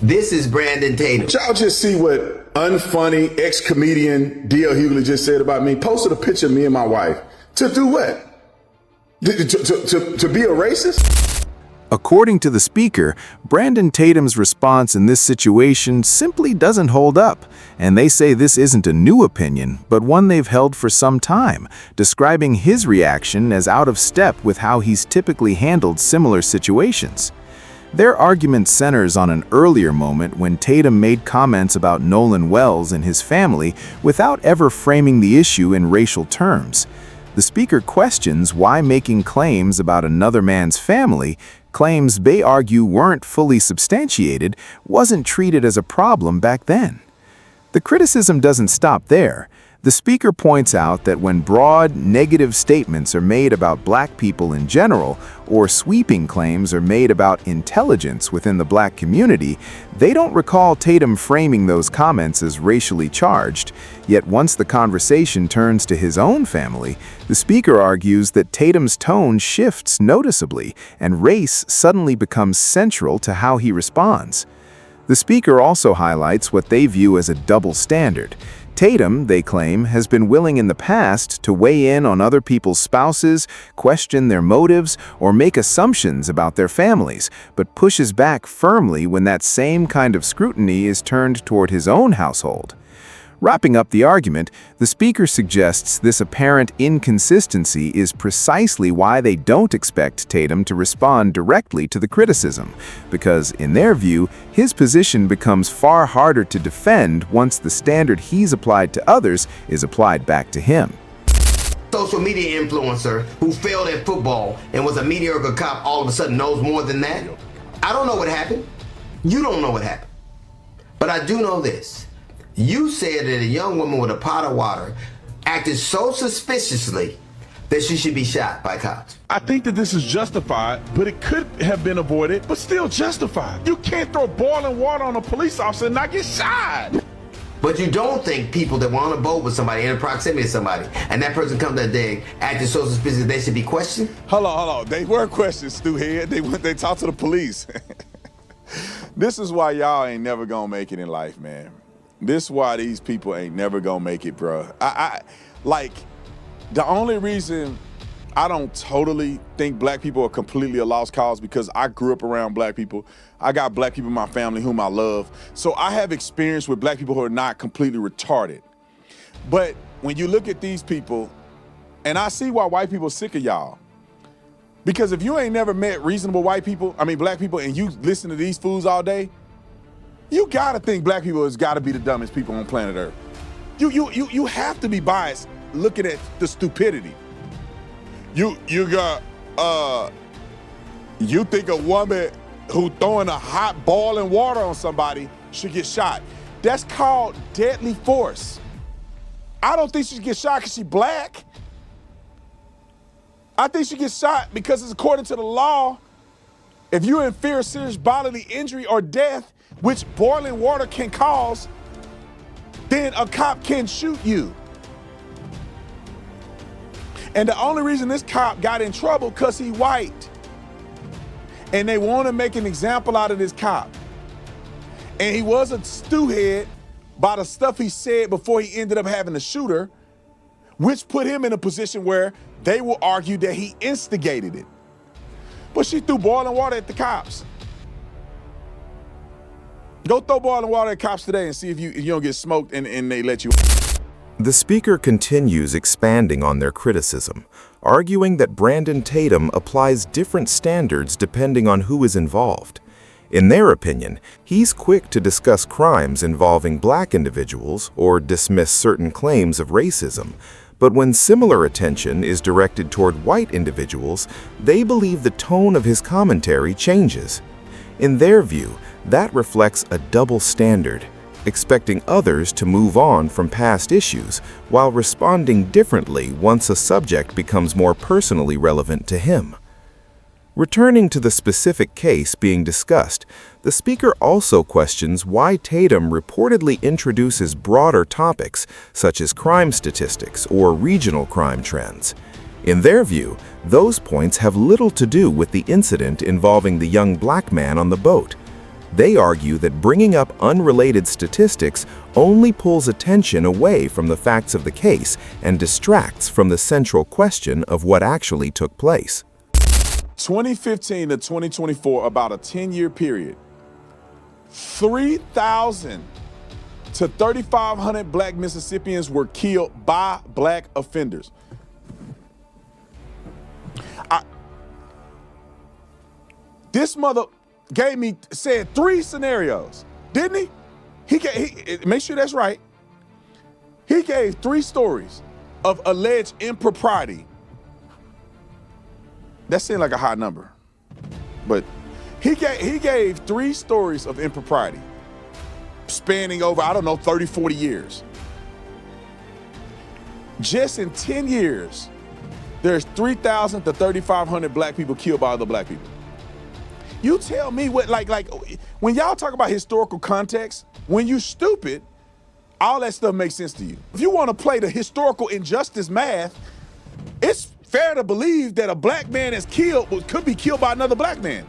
This is Brandon Tatum. Did y'all just see what unfunny ex-comedian D.L. Hughley just said about me? Posted a picture of me and my wife. To do what? To be a racist? According to the speaker, Brandon Tatum's response in this situation simply doesn't hold up, and they say this isn't a new opinion, but one they've held for some time, describing his reaction as out of step with how he's typically handled similar situations. Their argument centers on an earlier moment when Tatum made comments about Nolan Wells and his family without ever framing the issue in racial terms. The speaker questions why making claims about another man's family, claims they argue weren't fully substantiated, wasn't treated as a problem back then. The criticism doesn't stop there. The speaker points out that when broad, negative statements are made about black people in general, or sweeping claims are made about intelligence within the black community, they don't recall Tatum framing those comments as racially charged. Yet once the conversation turns to his own family, the speaker argues that Tatum's tone shifts noticeably, and race suddenly becomes central to how he responds. The speaker also highlights what they view as a double standard. Tatum, they claim, has been willing in the past to weigh in on other people's spouses, question their motives, or make assumptions about their families, but pushes back firmly when that same kind of scrutiny is turned toward his own household. Wrapping up the argument, the speaker suggests this apparent inconsistency is precisely why they don't expect Tatum to respond directly to the criticism, because, in their view, his position becomes far harder to defend once the standard he's applied to others is applied back to him. Social media influencer who failed at football and was a mediocre cop all of a sudden knows more than that? I don't know what happened. You don't know what happened. But I do know this. You said that a young woman with a pot of water acted so suspiciously that she should be shot by cops. I think that this is justified, but it could have been avoided, but still justified. You can't throw boiling water on a police officer and not get shot. But you don't think people that were on a boat with somebody, in proximity to somebody, and that person comes that day acting so suspicious they should be questioned? Hold on. They were questioned, Stewhead. They talked to the police. This is why y'all ain't never gonna make it in life, man. This is why these people ain't never gonna make it, bro. Like, the only reason I don't totally think black people are completely a lost cause because I grew up around black people. I got black people in my family whom I love. So I have experience with black people who are not completely retarded. But when you look at these people, and I see why white people are sick of y'all. Because if you ain't never met reasonable black people, and you listen to these fools all day, you gotta think black people has gotta be the dumbest people on planet Earth. You have to be biased looking at the stupidity. You think a woman who throwing a hot boiling water on somebody should get shot. That's called deadly force. I don't think she should get shot because she's black. I think she gets shot because it's according to the law. If you're in fear of serious bodily injury or death, which boiling water can cause, then a cop can shoot you. And the only reason this cop got in trouble because he white. And they want to make an example out of this cop. And he was a stewhead by the stuff he said before he ended up having a shooter, which put him in a position where they will argue that he instigated it. But she threw boiling water at the cops. Go throw boiling water at cops today and see if you don't get smoked and they let you. The speaker continues expanding on their criticism, arguing that Brandon Tatum applies different standards depending on who is involved. In their opinion, he's quick to discuss crimes involving black individuals or dismiss certain claims of racism, but when similar attention is directed toward white individuals, they believe the tone of his commentary changes. In their view, that reflects a double standard, expecting others to move on from past issues while responding differently once a subject becomes more personally relevant to him. Returning to the specific case being discussed, the speaker also questions why Tatum reportedly introduces broader topics such as crime statistics or regional crime trends. In their view, those points have little to do with the incident involving the young black man on the boat. They argue that bringing up unrelated statistics only pulls attention away from the facts of the case and distracts from the central question of what actually took place. 2015 to 2024, about a 10-year period, 3,000 to 3,500 black Mississippians were killed by black offenders. This mother said 3 scenarios, didn't he? Make sure that's right. He gave 3 stories of alleged impropriety. That seemed like a high number, but he gave 3 stories of impropriety spanning over, 30, 40 years. Just in 10 years, there's 3,000 to 3,500 black people killed by other black people. You tell me what, like when y'all talk about historical context, when you stupid, all that stuff makes sense to you. If you want to play the historical injustice math, it's fair to believe that a black man that's killed could be killed by another black man.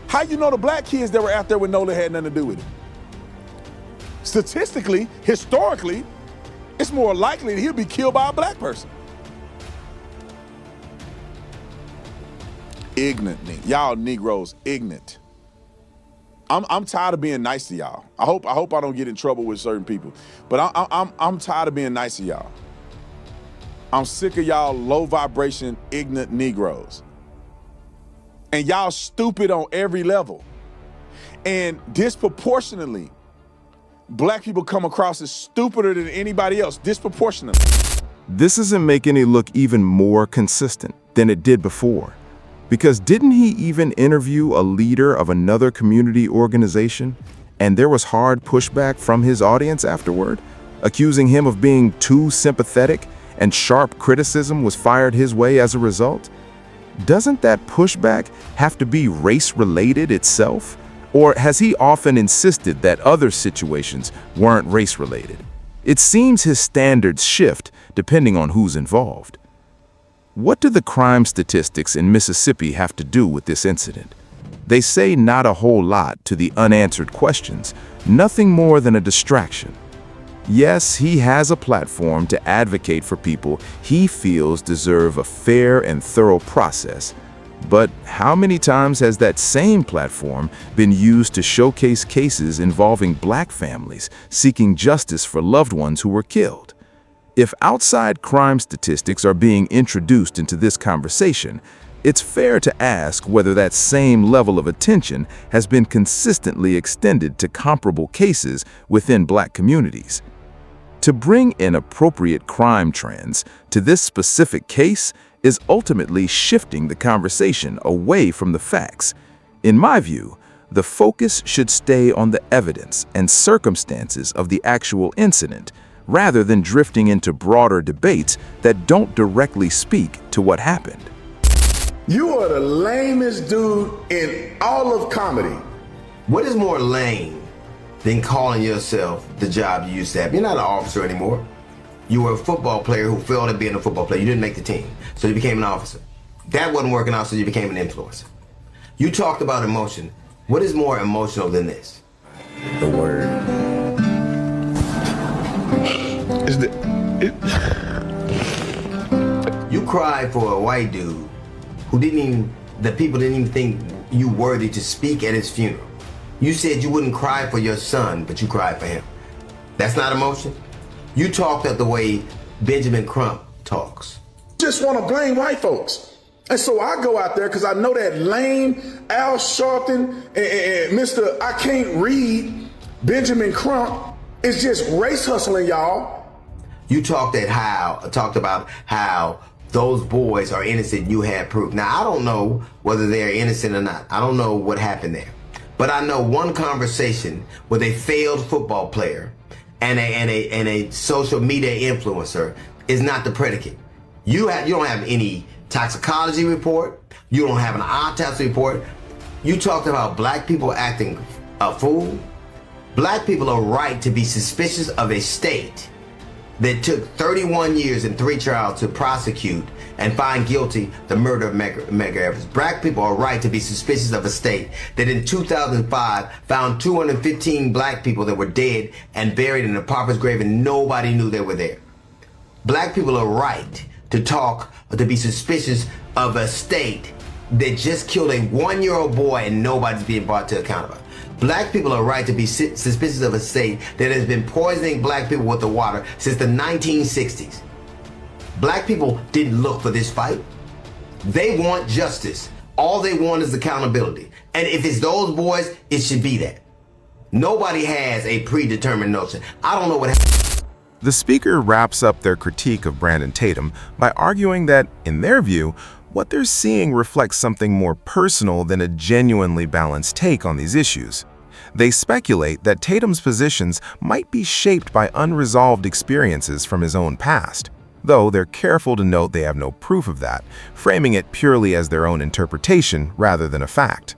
How you know the black kids that were out there with Nola had nothing to do with it? Statistically, historically, it's more likely that he'll be killed by a black person. Ignorant, y'all Negroes, ignorant. I'm tired of being nice to y'all. I hope I don't get in trouble with certain people, but I'm tired of being nice to y'all. I'm sick of y'all low vibration, ignorant Negroes. And y'all stupid on every level. And disproportionately, black people come across as stupider than anybody else, disproportionately. This isn't making it look even more consistent than it did before. Because didn't he even interview a leader of another community organization, and there was hard pushback from his audience afterward, accusing him of being too sympathetic, and sharp criticism was fired his way as a result? Doesn't that pushback have to be race-related itself? Or has he often insisted that other situations weren't race-related? It seems his standards shift depending on who's involved. What do the crime statistics in Mississippi have to do with this incident? They say not a whole lot to the unanswered questions, nothing more than a distraction. Yes, he has a platform to advocate for people he feels deserve a fair and thorough process. But how many times has that same platform been used to showcase cases involving black families seeking justice for loved ones who were killed? If outside crime statistics are being introduced into this conversation, it's fair to ask whether that same level of attention has been consistently extended to comparable cases within black communities. To bring in appropriate crime trends to this specific case is ultimately shifting the conversation away from the facts. In my view, the focus should stay on the evidence and circumstances of the actual incident, rather than drifting into broader debates that don't directly speak to what happened. You are the lamest dude in all of comedy. What is more lame than calling yourself the job you used to have? You're not an officer anymore. You were a football player who failed at being a football player. You didn't make the team, so you became an officer. That wasn't working out, so you became an influencer. You talked about emotion. What is more emotional than this? The word. You cried for a white dude who the people didn't even think you worthy to speak at his funeral. You said you wouldn't cry for your son, but you cried for him. That's not emotion? You talked up the way Benjamin Crump talks. Just want to blame white folks. And so I go out there because I know that lame Al Sharpton and Mr. I Can't Read Benjamin Crump is just race hustling, y'all. You talked about how those boys are innocent. You had proof. Now, I don't know whether they're innocent or not. I don't know what happened there. But I know one conversation with a failed football player and a social media influencer is not the predicate. You don't have any toxicology report. You don't have an autopsy report. You talked about black people acting a fool. Black people are right to be suspicious of a state that took 31 years and 3 trials to prosecute and find guilty the murder of Medgar Evers. Black people are right to be suspicious of a state that in 2005 found 215 black people that were dead and buried in a pauper's grave and nobody knew they were there. Black people are right to be suspicious of a state that just killed a 1-year-old boy and nobody's being brought to account about. Black people are right to be suspicious of a state that has been poisoning black people with the water since the 1960s. Black people didn't look for this fight. They want justice. All they want is accountability. And if it's those boys, it should be that. Nobody has a predetermined notion. I don't know what happened. The speaker wraps up their critique of Brandon Tatum by arguing that, in their view, what they're seeing reflects something more personal than a genuinely balanced take on these issues. They speculate that Tatum's positions might be shaped by unresolved experiences from his own past, though they're careful to note they have no proof of that, framing it purely as their own interpretation rather than a fact.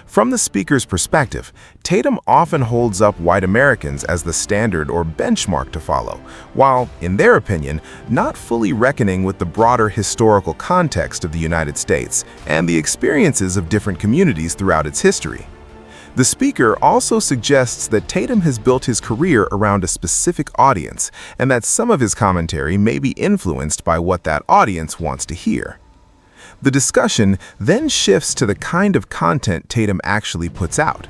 From the speaker's perspective, Tatum often holds up white Americans as the standard or benchmark to follow, while, in their opinion, not fully reckoning with the broader historical context of the United States and the experiences of different communities throughout its history. The speaker also suggests that Tatum has built his career around a specific audience and that some of his commentary may be influenced by what that audience wants to hear. The discussion then shifts to the kind of content Tatum actually puts out.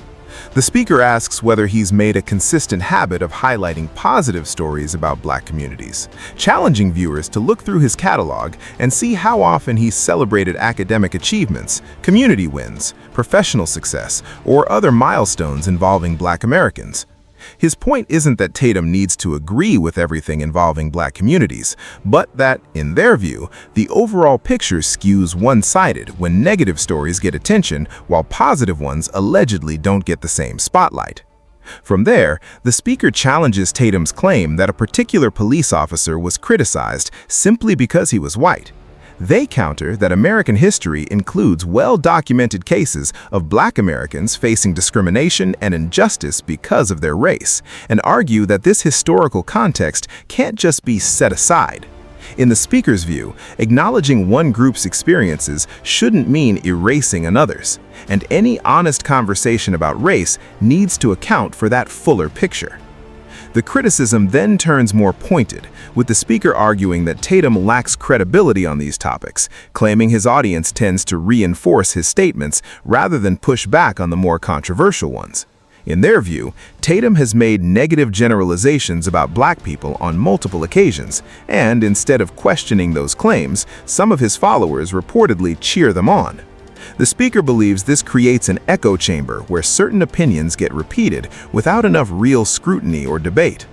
The speaker asks whether he's made a consistent habit of highlighting positive stories about black communities, challenging viewers to look through his catalog and see how often he's celebrated academic achievements, community wins, professional success, or other milestones involving black Americans. His point isn't that Tatum needs to agree with everything involving black communities, but that, in their view, the overall picture skews one-sided when negative stories get attention while positive ones allegedly don't get the same spotlight. From there, the speaker challenges Tatum's claim that a particular police officer was criticized simply because he was white. They counter that American history includes well-documented cases of black Americans facing discrimination and injustice because of their race, and argue that this historical context can't just be set aside. In the speaker's view, acknowledging one group's experiences shouldn't mean erasing another's, and any honest conversation about race needs to account for that fuller picture. The criticism then turns more pointed, with the speaker arguing that Tatum lacks credibility on these topics, claiming his audience tends to reinforce his statements rather than push back on the more controversial ones. In their view, Tatum has made negative generalizations about black people on multiple occasions, and instead of questioning those claims, some of his followers reportedly cheer them on. The speaker believes this creates an echo chamber where certain opinions get repeated without enough real scrutiny or debate.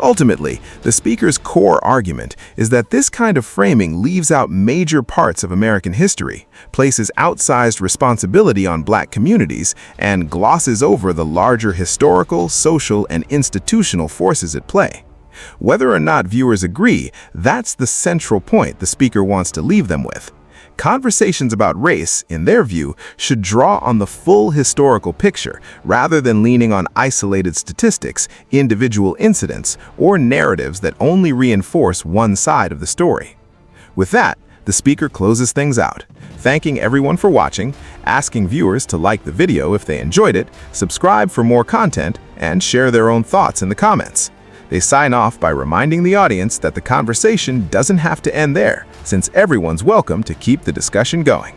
Ultimately, the speaker's core argument is that this kind of framing leaves out major parts of American history, places outsized responsibility on black communities, and glosses over the larger historical, social, and institutional forces at play. Whether or not viewers agree, that's the central point the speaker wants to leave them with. Conversations about race, in their view, should draw on the full historical picture rather than leaning on isolated statistics, individual incidents, or narratives that only reinforce one side of the story. With that, the speaker closes things out, thanking everyone for watching, asking viewers to like the video if they enjoyed it, subscribe for more content, and share their own thoughts in the comments. They sign off by reminding the audience that the conversation doesn't have to end there, since everyone's welcome to keep the discussion going.